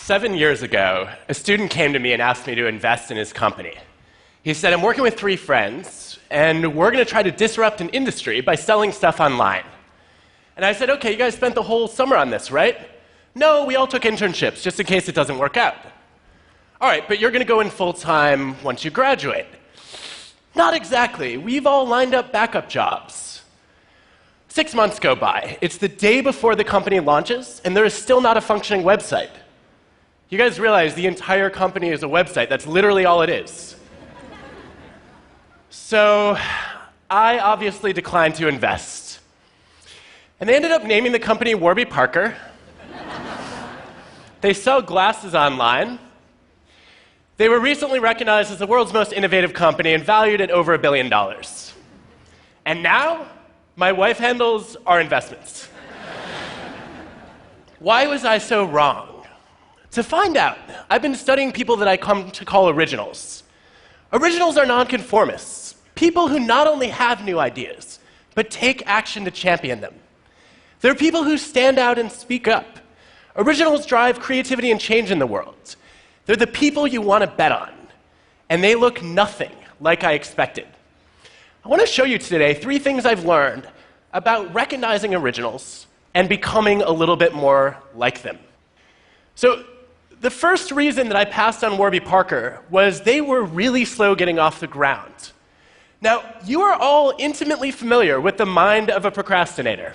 7 years ago, a student came to me and asked me to invest in his company. He said, I'm working with 3 friends, and we're going to try to disrupt an industry by selling stuff online. And I said, okay, you guys spent the whole summer on this, right? No, we all took internships, just in case it doesn't work out. All right, but you're going to go in full-time once you graduate. Not exactly. We've all lined up backup jobs. 6 months go by. It's the day before the company launches, and there is still not a functioning website. You guys realize the entire company is a website. That's literally all it is. So I obviously declined to invest. And they ended up naming the company Warby Parker. They sell glasses online. They were recently recognized as the world's most innovative company and valued at over $1 billion. And now, my wife handles our investments. Why was I so wrong? To find out, I've been studying people that I come to call originals. Originals are nonconformists, people who not only have new ideas, but take action to champion them. They're people who stand out and speak up. Originals drive creativity and change in the world. They're the people you want to bet on, and they look nothing like I expected. I want to show you today 3 things I've learned about recognizing originals and becoming a little bit more like them. So, the first reason that I passed on Warby Parker was they were really slow getting off the ground. Now, you are all intimately familiar with the mind of a procrastinator.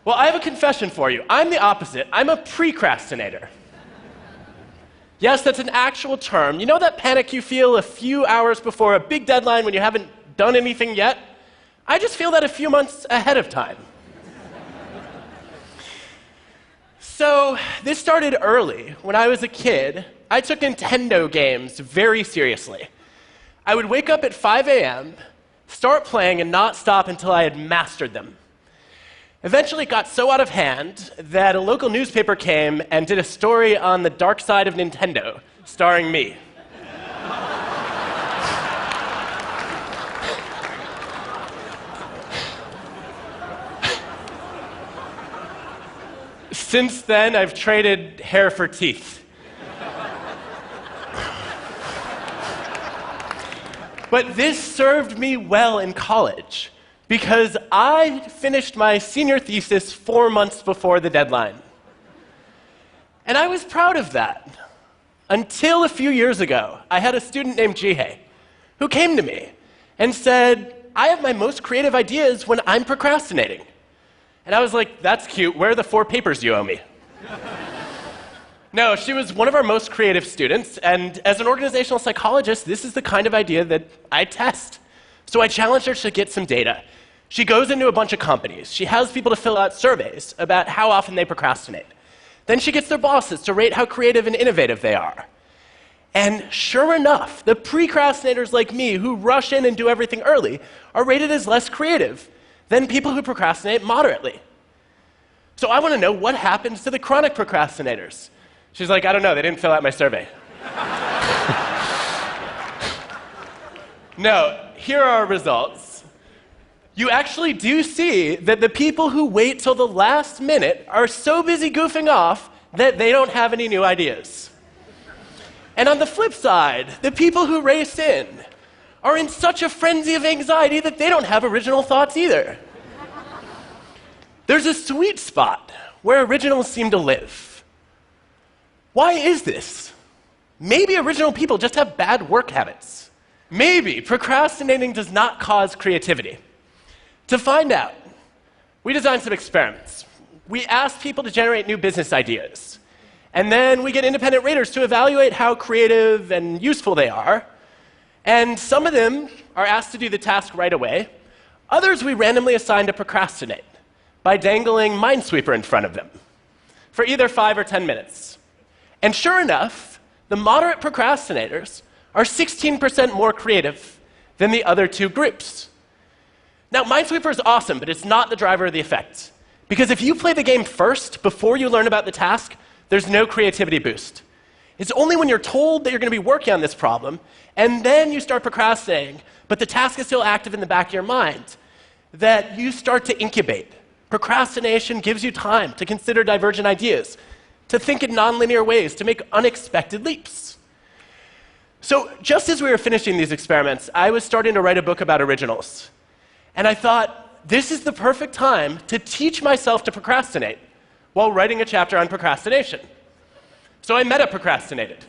Well, I have a confession for you. I'm the opposite. I'm a precrastinator. Yes, that's an actual term. You know that panic you feel a few hours before a big deadline when you haven't done anything yet? I just feel that a few months ahead of time. So this started early. When I was a kid, I took Nintendo games very seriously. I would wake up at 5 a.m., start playing, and not stop until I had mastered them. Eventually, it got so out of hand that a local newspaper came and did a story on the dark side of Nintendo, starring me. Since then, I've traded hair for teeth. But this served me well in college, because I finished my senior thesis 4 months before the deadline. And I was proud of that. Until a few years ago, I had a student named Jihei who came to me and said, I have my most creative ideas when I'm procrastinating. And I was like, that's cute. Where are the 4 papers you owe me? No, she was one of our most creative students, and as an organizational psychologist, this is the kind of idea that I test. So I challenged her to get some data. She goes into a bunch of companies. She has people to fill out surveys about how often they procrastinate. Then she gets their bosses to rate how creative and innovative they are. And sure enough, the precrastinators like me who rush in and do everything early are rated as less creative than people who procrastinate moderately. So I want to know what happens to the chronic procrastinators. She's like, I don't know, they didn't fill out my survey. No, here are our results. You actually do see that the people who wait till the last minute are so busy goofing off that they don't have any new ideas. And on the flip side, the people who race in are in such a frenzy of anxiety that they don't have original thoughts either. There's a sweet spot where originals seem to live. Why is this? Maybe original people just have bad work habits. Maybe procrastinating does not cause creativity. To find out, we designed some experiments. We asked people to generate new business ideas. And then we get independent raters to evaluate how creative and useful they are. And some of them are asked to do the task right away. Others we randomly assign to procrastinate by dangling Minesweeper in front of them for either 5 or 10 minutes. And sure enough, the moderate procrastinators are 16% more creative than the other 2 groups. Now, Minesweeper is awesome, but it's not the driver of the effect. Because if you play the game first, before you learn about the task, there's no creativity boost. It's only when you're told that you're going to be working on this problem, and then you start procrastinating, but the task is still active in the back of your mind, that you start to incubate. Procrastination gives you time to consider divergent ideas, to think in nonlinear ways, to make unexpected leaps. So just as we were finishing these experiments, I was starting to write a book about originals. And I thought, this is the perfect time to teach myself to procrastinate while writing a chapter on procrastination. So I meta-procrastinated.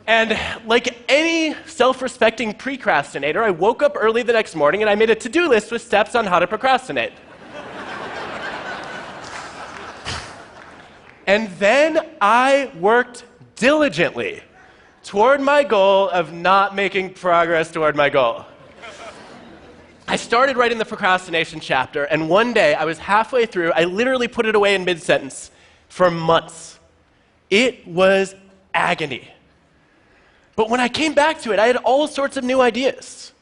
And like any self-respecting precrastinator, I woke up early the next morning and I made a to-do list with steps on how to procrastinate. And then I worked diligently toward my goal of not making progress toward my goal. I started writing the procrastination chapter, and one day I was halfway through, I literally put it away in mid-sentence for months. It was agony. But when I came back to it, I had all sorts of new ideas.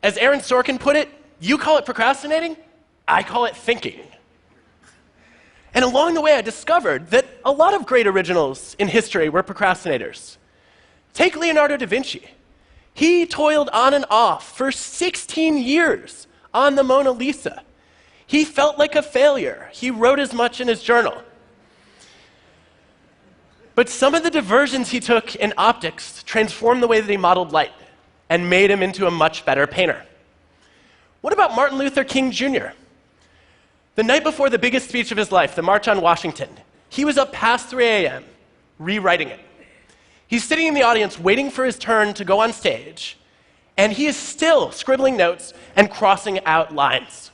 As Aaron Sorkin put it, you call it procrastinating, I call it thinking. And along the way, I discovered that a lot of great originals in history were procrastinators. Take Leonardo da Vinci. He toiled on and off for 16 years on the Mona Lisa. He felt like a failure. He wrote as much in his journal. But some of the diversions he took in optics transformed the way that he modeled light and made him into a much better painter. What about Martin Luther King Jr.? The night before the biggest speech of his life, the March on Washington, he was up past 3 a.m. rewriting it. He's sitting in the audience waiting for his turn to go on stage, and he is still scribbling notes and crossing out lines.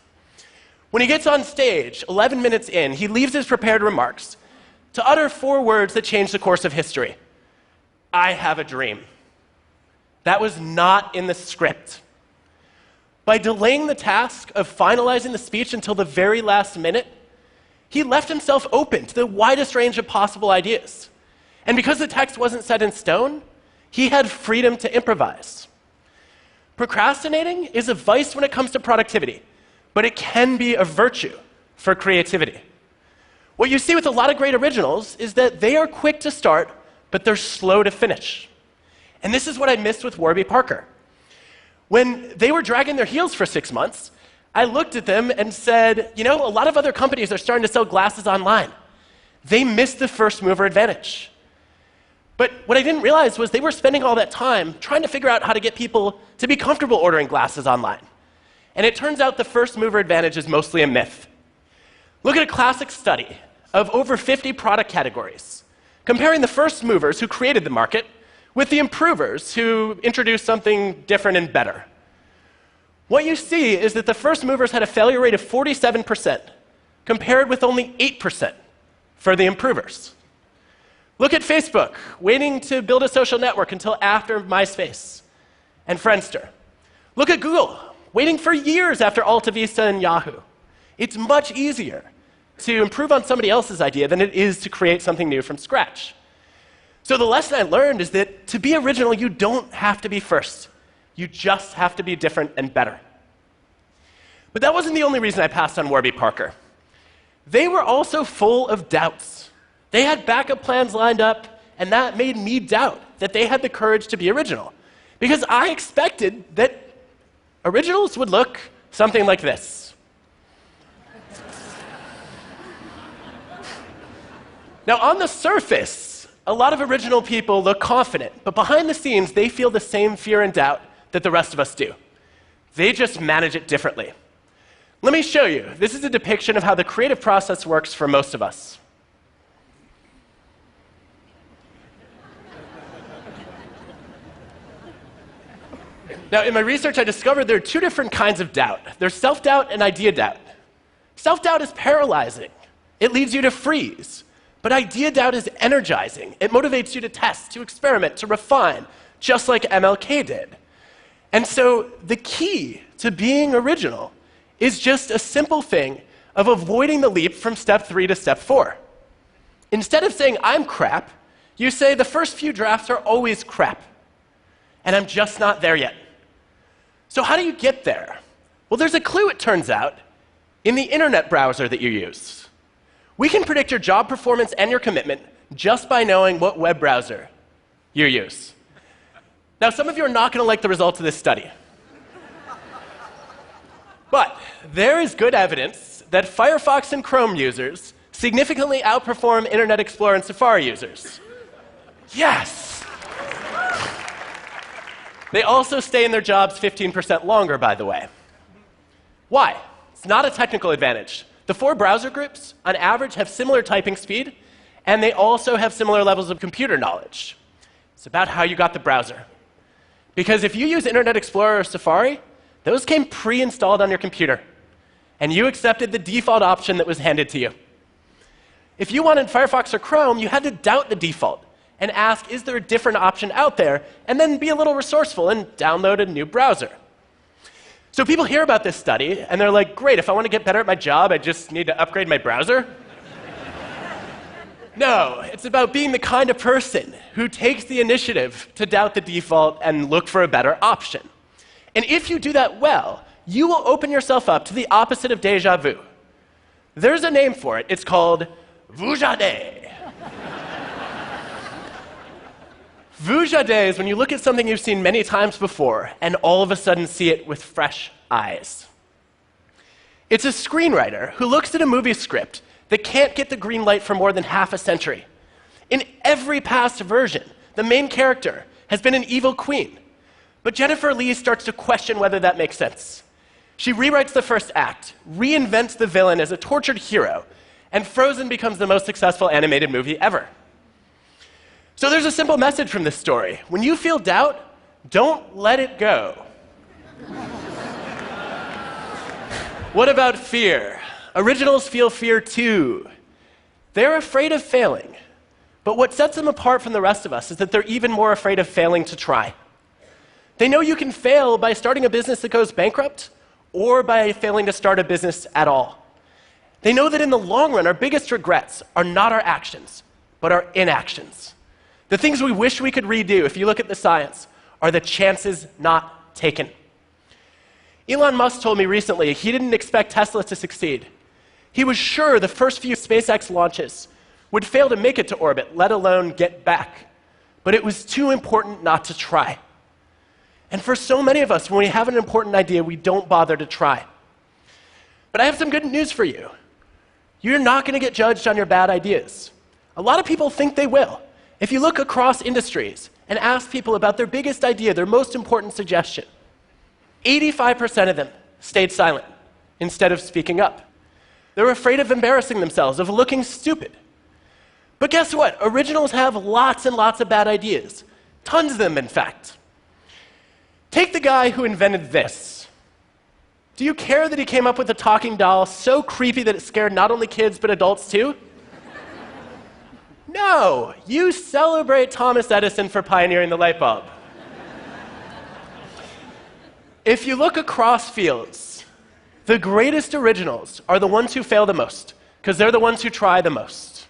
When he gets on stage, 11 minutes in, he leaves his prepared remarks to utter 4 words that changed the course of history. I have a dream. That was not in the script. By delaying the task of finalizing the speech until the very last minute, he left himself open to the widest range of possible ideas. And because the text wasn't set in stone, he had freedom to improvise. Procrastinating is a vice when it comes to productivity, but it can be a virtue for creativity. What you see with a lot of great originals is that they are quick to start, but they're slow to finish. And this is what I missed with Warby Parker. When they were dragging their heels for 6 months, I looked at them and said, you know, a lot of other companies are starting to sell glasses online. They missed the first mover advantage. But what I didn't realize was they were spending all that time trying to figure out how to get people to be comfortable ordering glasses online. And it turns out the first mover advantage is mostly a myth. Look at a classic study of over 50 product categories, comparing the first movers who created the market with the improvers who introduced something different and better. What you see is that the first movers had a failure rate of 47%, compared with only 8% for the improvers. Look at Facebook, waiting to build a social network until after MySpace and Friendster. Look at Google, waiting for years after AltaVista and Yahoo. It's much easier to improve on somebody else's idea than it is to create something new from scratch. So the lesson I learned is that to be original, you don't have to be first. You just have to be different and better. But that wasn't the only reason I passed on Warby Parker. They were also full of doubts. They had backup plans lined up, and that made me doubt that they had the courage to be original. Because I expected that originals would look something like this. Now, on the surface, a lot of original people look confident, but behind the scenes, they feel the same fear and doubt that the rest of us do. They just manage it differently. Let me show you. This is a depiction of how the creative process works for most of us. Now, in my research, I discovered there are 2 different kinds of doubt. There's self-doubt and idea doubt. Self-doubt is paralyzing. It leads you to freeze. But idea doubt is energizing. It motivates you to test, to experiment, to refine, just like MLK did. And so the key to being original is just a simple thing of avoiding the leap from step 3 to step 4. Instead of saying, I'm crap, you say, the first few drafts are always crap, and I'm just not there yet. So how do you get there? Well, there's a clue, it turns out, in the internet browser that you use. We can predict your job performance and your commitment just by knowing what web browser you use. Now, some of you are not going to like the results of this study. But there is good evidence that Firefox and Chrome users significantly outperform Internet Explorer and Safari users. Yes! They also stay in their jobs 15% longer, by the way. Why? It's not a technical advantage. The 4 browser groups, on average, have similar typing speed, and they also have similar levels of computer knowledge. It's about how you got the browser. Because if you use Internet Explorer or Safari, those came pre-installed on your computer, and you accepted the default option that was handed to you. If you wanted Firefox or Chrome, you had to doubt the default and ask, is there a different option out there? And then be a little resourceful and download a new browser. So people hear about this study, and they're like, great, if I want to get better at my job, I just need to upgrade my browser? No, it's about being the kind of person who takes the initiative to doubt the default and look for a better option. And if you do that well, you will open yourself up to the opposite of déjà vu. There's a name for it. It's called vujade. Vujade is when you look at something you've seen many times before and all of a sudden see it with fresh eyes. It's a screenwriter who looks at a movie script that can't get the green light for more than half a century. In every past version, the main character has been an evil queen. But Jennifer Lee starts to question whether that makes sense. She rewrites the first act, reinvents the villain as a tortured hero, and Frozen becomes the most successful animated movie ever. So there's a simple message from this story. When you feel doubt, don't let it go. What about fear? Originals feel fear too. They're afraid of failing. But what sets them apart from the rest of us is that they're even more afraid of failing to try. They know you can fail by starting a business that goes bankrupt or by failing to start a business at all. They know that in the long run, our biggest regrets are not our actions, but our inactions. The things we wish we could redo, if you look at the science, are the chances not taken. Elon Musk told me recently he didn't expect Tesla to succeed. He was sure the first few SpaceX launches would fail to make it to orbit, let alone get back. But it was too important not to try. And for so many of us, when we have an important idea, we don't bother to try. But I have some good news for you. You're not going to get judged on your bad ideas. A lot of people think they will. If you look across industries and ask people about their biggest idea, their most important suggestion, 85% of them stayed silent instead of speaking up. They're afraid of embarrassing themselves, of looking stupid. But guess what? Originals have lots and lots of bad ideas. Tons of them, in fact. Take the guy who invented this. Do you care that he came up with a talking doll so creepy that it scared not only kids but adults too? No, you celebrate Thomas Edison for pioneering the light bulb. If you look across fields, the greatest originals are the ones who fail the most, because they're the ones who try the most.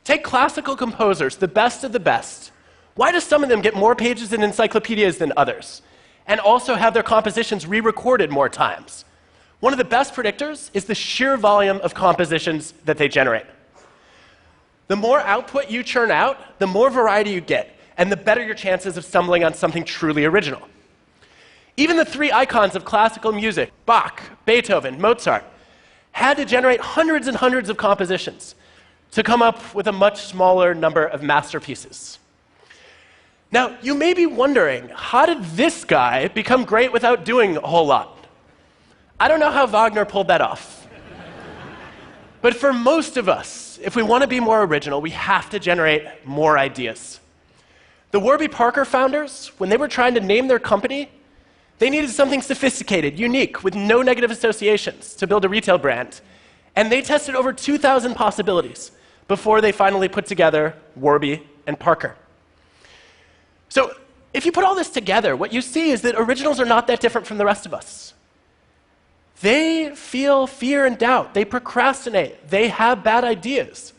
Take classical composers, the best of the best. Why do some of them get more pages in encyclopedias than others, and also have their compositions re-recorded more times? One of the best predictors is the sheer volume of compositions that they generate. The more output you churn out, the more variety you get, and the better your chances of stumbling on something truly original. Even the 3 icons of classical music, Bach, Beethoven, Mozart, had to generate hundreds and hundreds of compositions to come up with a much smaller number of masterpieces. Now, you may be wondering, how did this guy become great without doing a whole lot? I don't know how Wagner pulled that off. But for most of us, if we want to be more original, we have to generate more ideas. The Warby Parker founders, when they were trying to name their company, they needed something sophisticated, unique, with no negative associations to build a retail brand. And they tested over 2,000 possibilities before they finally put together Warby and Parker. So if you put all this together, what you see is that originals are not that different from the rest of us. They feel fear and doubt. They procrastinate. They have bad ideas.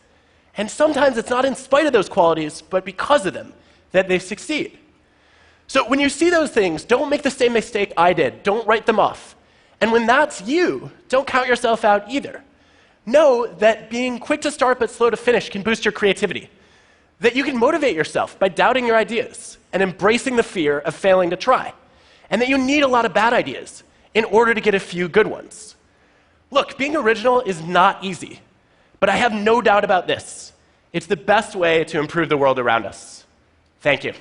And sometimes it's not in spite of those qualities, but because of them, that they succeed. So when you see those things, don't make the same mistake I did. Don't write them off. And when that's you, don't count yourself out either. Know that being quick to start but slow to finish can boost your creativity. That you can motivate yourself by doubting your ideas and embracing the fear of failing to try. And that you need a lot of bad ideas in order to get a few good ones. Look, being original is not easy, But I have no doubt about this. It's the best way to improve the world around us. Thank you.